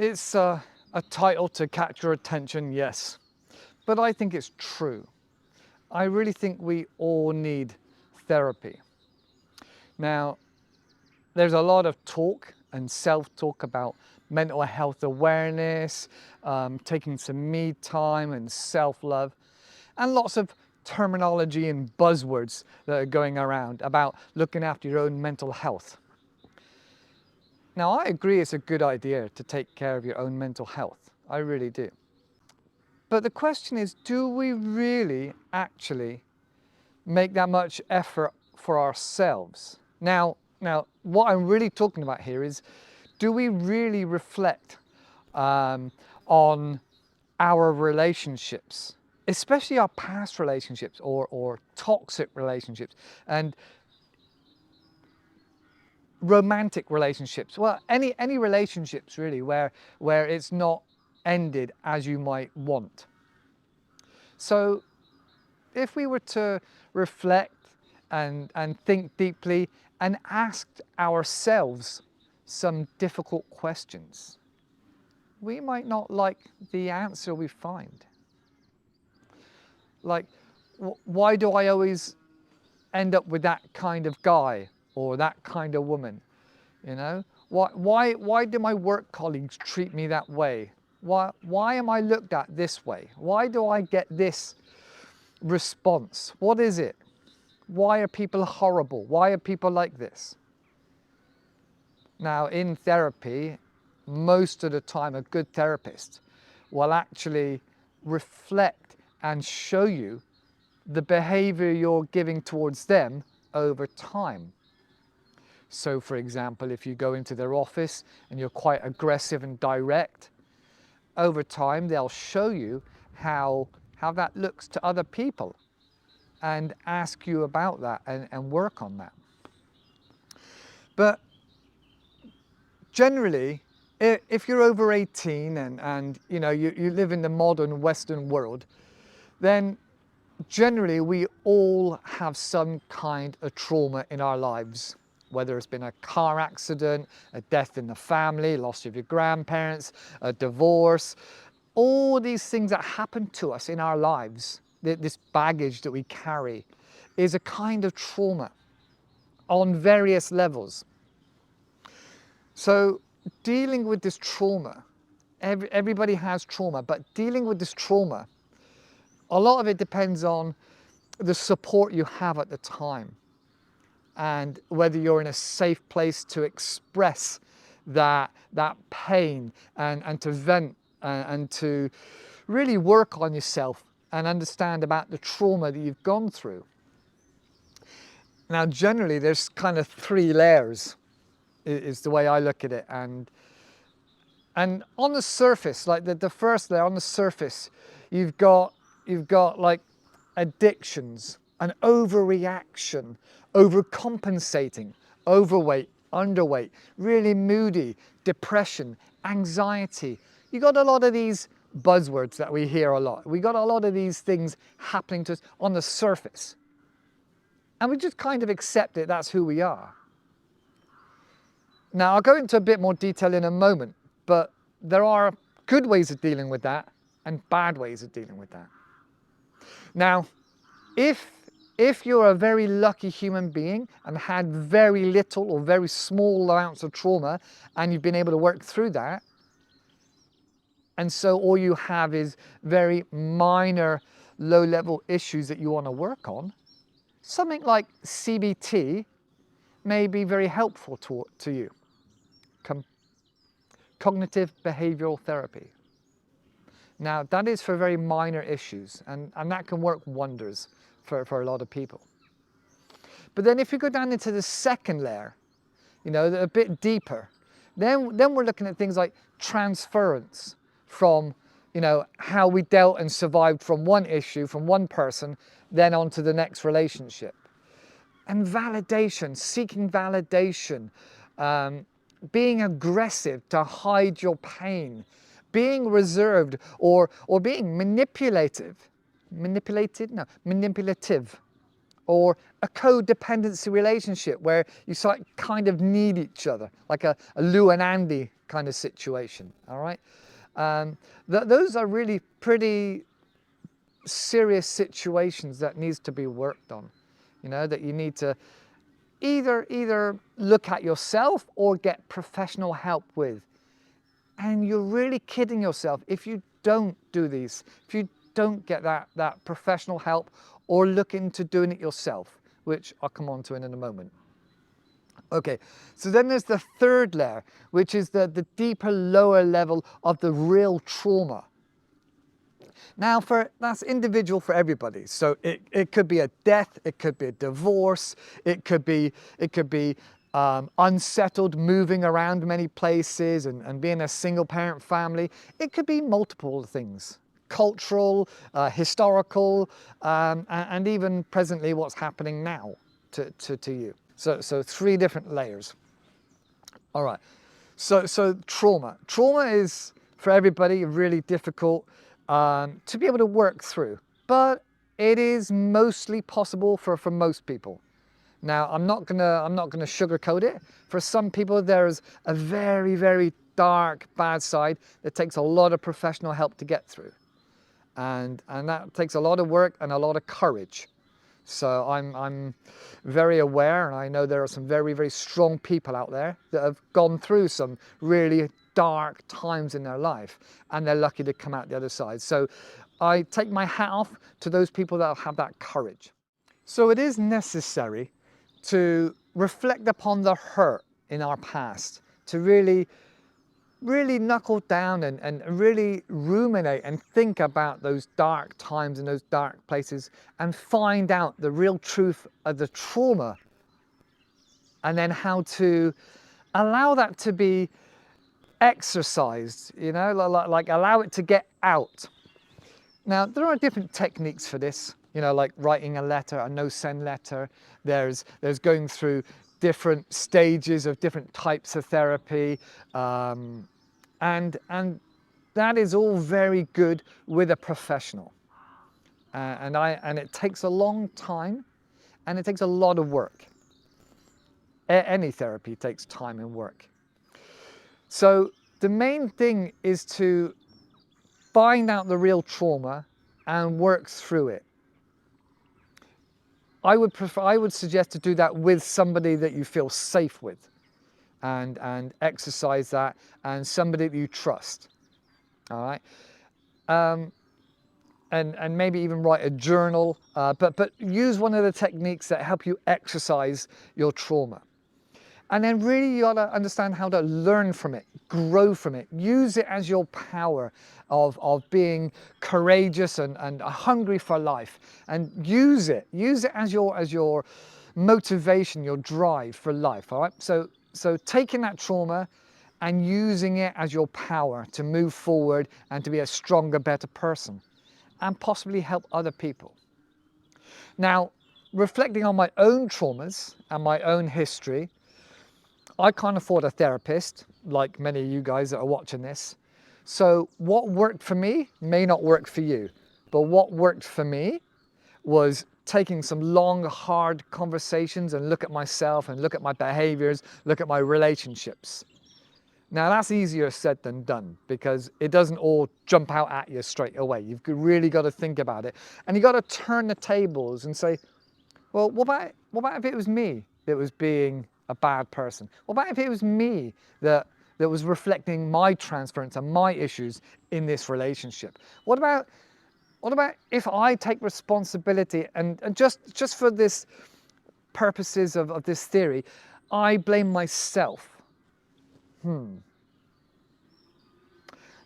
It's a title to catch your attention, yes, but I think it's true. I really think we all need therapy. Now, there's a lot of talk and self-talk about mental health awareness, taking some me time and self-love, and lots of terminology and buzzwords that are going around about looking after your own mental health. Now, I agree it's a good idea to take care of your own mental health. I really do. But the question is, do we really actually make that much effort for ourselves? Now, what I'm really talking about here is, do we really reflect on our relationships, especially our past relationships or toxic relationships and romantic relationships? Well, any relationships really where it's not ended as you might want. So if we were to reflect and think deeply and ask ourselves some difficult questions, we might not like the answer we find. Like, why do I always end up with that kind of guy or that kind of woman? You know, why do my work colleagues treat me that way? Why am I looked at this way? Why do I get this response? What is it? Why are people horrible? Why are people like this? Now, in therapy, most of the time, a good therapist will actually reflect and show you the behavior you're giving towards them over time. So, for example, if you go into their office and you're quite aggressive and direct, over time they'll show you how that looks to other people and ask you about that and work on that. But generally, if you're over 18 and you know you live in the modern Western world, then generally we all have some kind of trauma in our lives, whether it's been a car accident, a death in the family, loss of your grandparents, a divorce, all these things that happen to us in our lives, this baggage that we carry, is a kind of trauma on various levels. So dealing with this trauma, everybody has trauma, but dealing with this trauma, a lot of it depends on the support you have at the time and whether you're in a safe place to express that pain and to vent and to really work on yourself and understand about the trauma that you've gone through. Now, generally, there's kind of 3 layers, is the way I look at it. And on the surface, like the first layer, on the surface, you've got like addictions, an overreaction, overcompensating, overweight, underweight, really moody, depression, anxiety. You got a lot of these buzzwords that we hear a lot. We got a lot of these things happening to us on the surface. And we just kind of accept it, that's who we are. Now, I'll go into a bit more detail in a moment, but there are good ways of dealing with that and bad ways of dealing with that. Now, if you're a very lucky human being and had very little or very small amounts of trauma and you've been able to work through that, and so all you have is very minor low-level issues that you want to work on, something like CBT may be very helpful to you. Cognitive behavioral therapy. Now, that is for very minor issues, and that can work wonders for a lot of people. But then if you go down into the second layer, you know, a bit deeper, then we're looking at things like transference from, you know, how we dealt and survived from one issue, from one person, then on to the next relationship. And validation, seeking validation, being aggressive to hide your pain, being reserved or being manipulative, or a codependency relationship where you kind of need each other, like a Lou and Andy kind of situation, all right? Those are really pretty serious situations that needs to be worked on, you know, that you need to either look at yourself or get professional help with. And you're really kidding yourself if you don't do these, if you don't get that professional help or look into doing it yourself, which I'll come on to in a moment. Okay, so then there's the third layer, which is the deeper, lower level of the real trauma. Now, that's individual for everybody. So it could be a death, it could be a divorce, it could be unsettled, moving around many places and being a single parent family. It could be multiple things, cultural, historical, and even presently what's happening now to you. So 3 different layers. All right, so trauma. Trauma is, for everybody, really difficult to be able to work through, but it is mostly possible for most people. Now, I'm not gonna sugarcoat it. For some people, there's a very, very dark, bad side that takes a lot of professional help to get through, and that takes a lot of work and a lot of courage. So I'm very aware, and I know there are some very, very strong people out there that have gone through some really dark times in their life, and they're lucky to come out the other side. So I take my hat off to those people that have that courage. So it is necessary to reflect upon the hurt in our past, to really knuckle down and really ruminate and think about those dark times and those dark places and find out the real truth of the trauma, and then how to allow that to be exercised, you know, like allow it to get out. Now, there are different techniques for this, you know, like writing a letter, a no-send letter. There's going through different stages of different types of therapy, and that is all very good with a professional. And it takes a long time, and it takes a lot of work. Any therapy takes time and work. So the main thing is to find out the real trauma and work through it. I would suggest to do that with somebody that you feel safe with, and exercise that, and somebody that you trust. All right, and maybe even write a journal, but use one of the techniques that help you exercise your trauma. And then really you gotta understand how to learn from it, grow from it, use it as your power of being courageous and hungry for life, and use it as your motivation, your drive for life. All right, so taking that trauma and using it as your power to move forward and to be a stronger, better person, and possibly help other people. Now, reflecting on my own traumas and my own history, I can't afford a therapist, like many of you guys that are watching this. So what worked for me may not work for you, but what worked for me was taking some long, hard conversations and look at myself and look at my behaviors, look at my relationships. Now that's easier said than done, because it doesn't all jump out at you straight away. You've really got to think about it, and you got to turn the tables and say, well, what about if it was me that was being a bad person? What about if it was me that was reflecting my transference and my issues in this relationship? What about if I take responsibility and just for this purposes of this theory, I blame myself?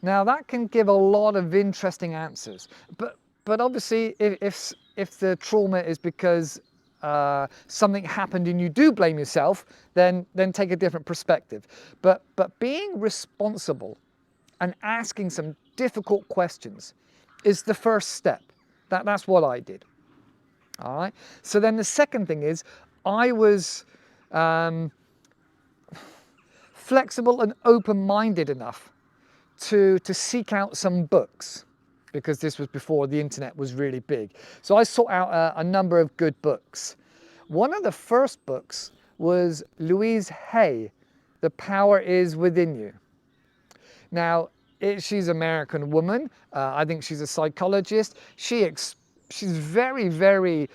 Now that can give a lot of interesting answers, but obviously if the trauma is because something happened and you do blame yourself, then take a different perspective. But being responsible and asking some difficult questions is the first step. That's what I did. All right. So then the second thing is I was flexible and open-minded enough to seek out some books, because this was before the internet was really big. So I sought out a number of good books. One of the first books was Louise Hay, The Power Is Within You. Now, she's an American woman. I think she's a psychologist. She's very, very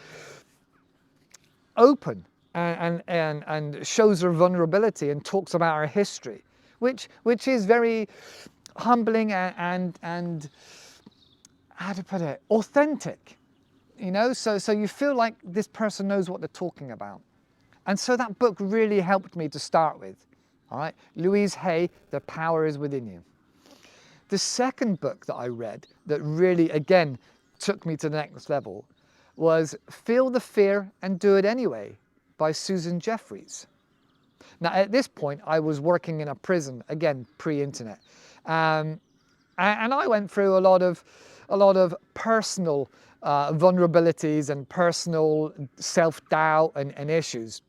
open and shows her vulnerability and talks about her history, which is very humbling and how to put it, authentic. You know, so you feel like this person knows what they're talking about. And so that book really helped me to start with. All right, Louise Hay, The Power is Within You. The second book that I read that really, again, took me to the next level was Feel the Fear and Do It Anyway by Susan Jeffers. Now, at this point, I was working in a prison, again, pre-internet. And I went through a lot of personal vulnerabilities and personal self-doubt and issues.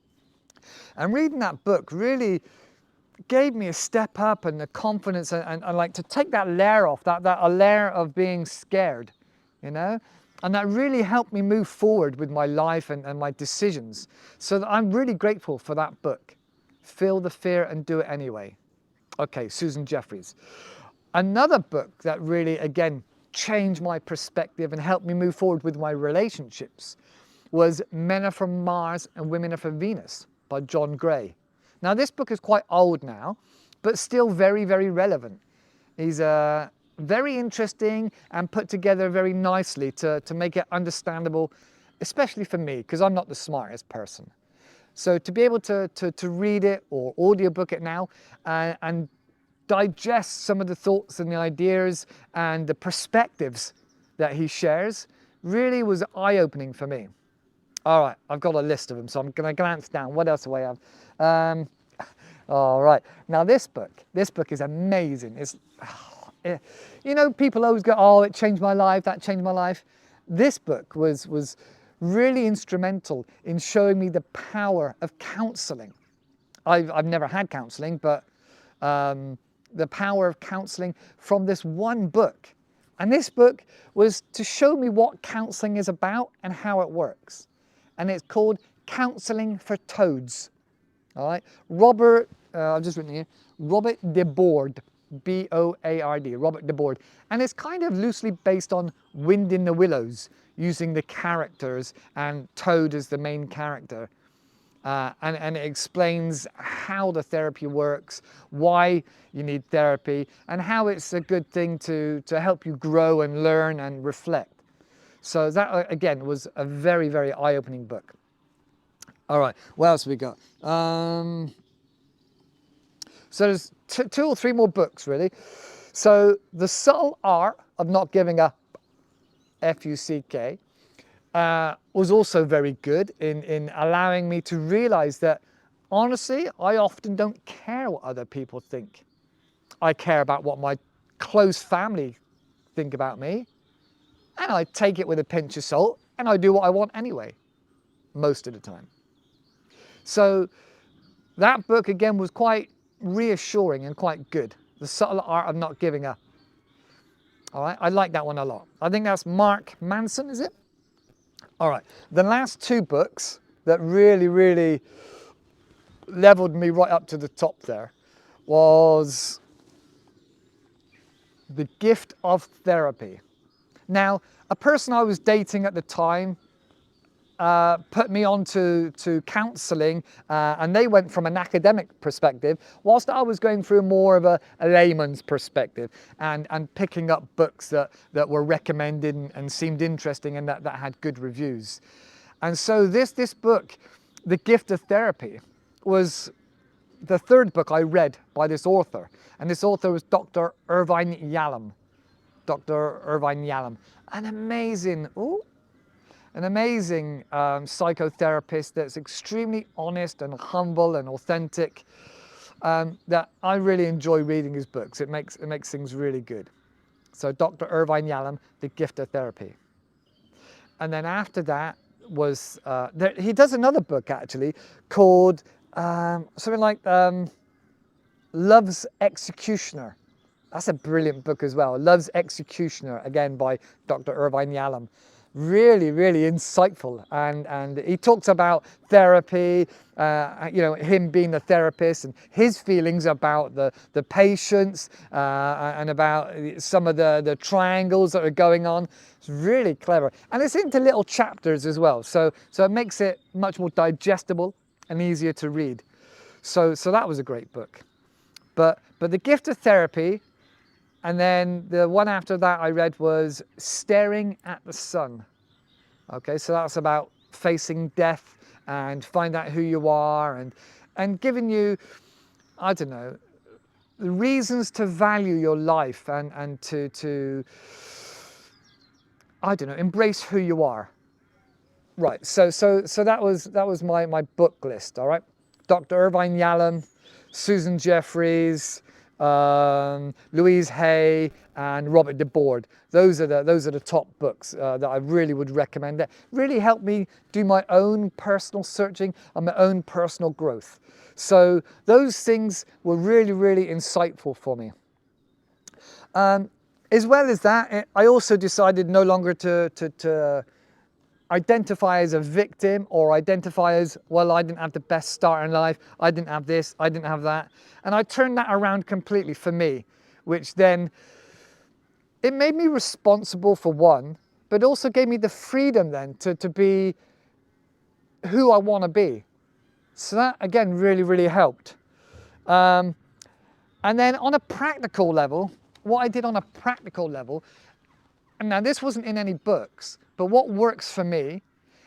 And reading that book really gave me a step up and the confidence and like to take that layer off, that a layer of being scared, you know? And that really helped me move forward with my life and my decisions. So I'm really grateful for that book. Feel the Fear and Do It Anyway. Okay, Susan Jeffers. Another book that really, again, changed my perspective and helped me move forward with my relationships was Men Are From Mars and Women Are From Venus by John Gray. Now, this book is quite old now, but still very, very relevant. He's very interesting and put together very nicely to make it understandable, especially for me, because I'm not the smartest person. So to be able to read it or audiobook it now and digest some of the thoughts and the ideas and the perspectives that he shares really was eye-opening for me. All right, I've got a list of them, so I'm going to glance down. What else do I have? All right, now this book is amazing. It's, you know, people always go, oh, it changed my life, that changed my life. This book was really instrumental in showing me the power of counselling. I've never had counselling, but the power of counselling from this one book. And this book was to show me what counselling is about and how it works. And it's called Counselling for Toads. All right, I've just written here, Robert DeBoard, B-O-A-R-D, Robert DeBoard. And it's kind of loosely based on Wind in the Willows, using the characters and Toad as the main character. And it explains how the therapy works, why you need therapy, and how it's a good thing to help you grow and learn and reflect. So that, again, was a very, very eye-opening book. All right, what else have we got? So there's two or three more books, really. So The Subtle Art of Not Giving a F-U-C-K was also very good in allowing me to realize that, honestly, I often don't care what other people think. I care about what my close family think about me, and I take it with a pinch of salt, and I do what I want anyway, most of the time. So that book, again, was quite reassuring and quite good. The Subtle Art of Not Giving a. All right, I like that one a lot. I think that's Mark Manson, is it? All right, the last two books that really, really leveled me right up to the top there was The Gift of Therapy. Now, a person I was dating at the time put me on to counselling, and they went from an academic perspective, whilst I was going through more of a layman's perspective and picking up books that were recommended and seemed interesting and that had good reviews. And so this book, The Gift of Therapy, was the third book I read by this author. And this author was Dr. Irvine Yalom. Dr. Irvine Yalom, an amazing psychotherapist that's extremely honest and humble and authentic. That I really enjoy reading his books. It makes things really good. So Dr. Irvine Yalom, The Gift of Therapy. And then after that was, he does another book actually called something like Love's Executioner. That's a brilliant book as well. Love's Executioner, again by Dr. Irvine Yalom. really, really insightful. And he talks about therapy, you know, him being a therapist and his feelings about the patients and about some of the triangles that are going on. It's really clever. And it's into little chapters as well. So it makes it much more digestible and easier to read. So that was a great book. But The Gift of Therapy, and then the one after that I read was Staring at the Sun. Okay, so that's about facing death and find out who you are and giving you, I don't know, the reasons to value your life and to I don't know, embrace who you are. Right, so that was my book list, all right? Dr. Irvine Yalom, Susan Jeffries, Louise Hay, and Robert DeBoard. Those are the top books that I really would recommend. That really helped me do my own personal searching and my own personal growth. So those things were really, really insightful for me. As well as that, I also decided no longer to identify as a victim or identify as, well, I didn't have the best start in life, I didn't have this, I didn't have that. And I turned that around completely for me, which then, it made me responsible for one, but also gave me the freedom then to be who I want to be. So that, again, really, really helped. And then on a practical level, what I did on a practical level, and now this wasn't in any books, but what works for me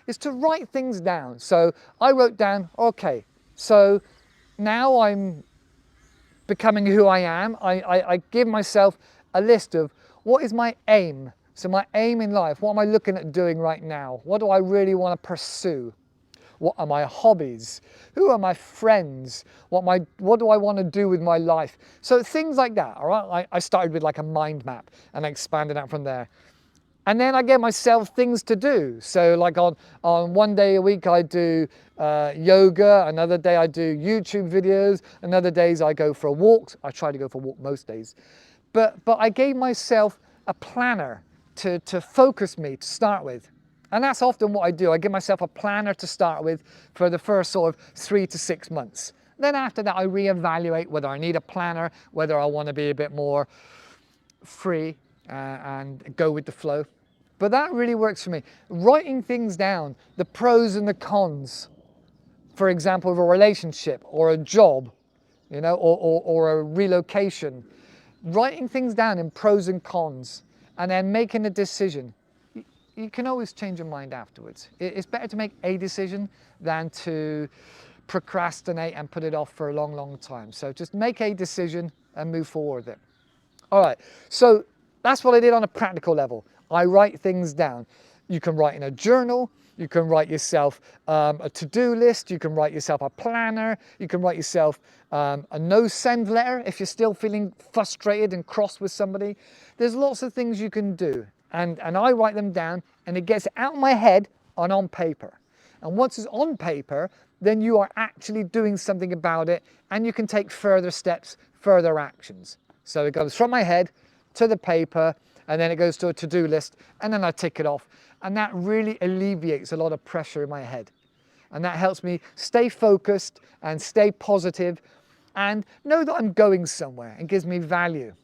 is to write things down. So I wrote down, okay, so now I'm becoming who I am. I give myself a list of what is my aim. So my aim in life, what am I looking at doing right now? What do I really want to pursue? What are my hobbies? Who are my friends? What do I want to do with my life? So things like that, all right? I started with like a mind map and I expanded out from there. And then I gave myself things to do. So like on one day a week I do yoga, another day I do YouTube videos, another days I go for a walk. I try to go for a walk most days. But I gave myself a planner to focus me to start with. And that's often what I do. I give myself a planner to start with for the first sort of 3 to 6 months. Then after that I reevaluate whether I need a planner, whether I want to be a bit more free and go with the flow. But that really works for me. Writing things down, the pros and the cons, for example, of a relationship or a job, you know, or a relocation. Writing things down in pros and cons and then making a decision. You can always change your mind afterwards. It's better to make a decision than to procrastinate and put it off for a long, long time. So just make a decision and move forward with it. All right, so that's what I did on a practical level. I write things down. You can write in a journal, you can write yourself a to-do list, you can write yourself a planner, you can write yourself a no-send letter if you're still feeling frustrated and cross with somebody. There's lots of things you can do, and I write them down and it gets out of my head and on paper. And once it's on paper, then you are actually doing something about it and you can take further steps, further actions. So it goes from my head to the paper, and then it goes to a to-do list, and then I tick it off. And that really alleviates a lot of pressure in my head. And that helps me stay focused and stay positive and know that I'm going somewhere and gives me value.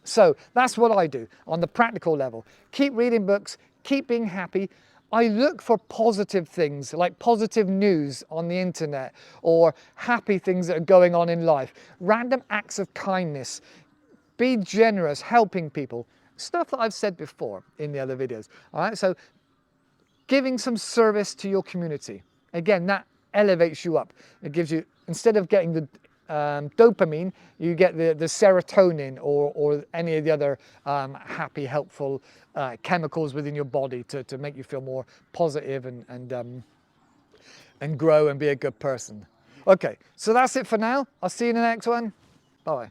So that's what I do on the practical level. Keep reading books, keep being happy. I look for positive things, like positive news on the internet or happy things that are going on in life, random acts of kindness. Be generous, helping people. Stuff that I've said before in the other videos. All right, so giving some service to your community. Again, that elevates you up. It gives you, instead of getting the dopamine, you get the serotonin or any of the other happy, helpful chemicals within your body to make you feel more positive and grow and be a good person. Okay, so that's it for now. I'll see you in the next one. Bye.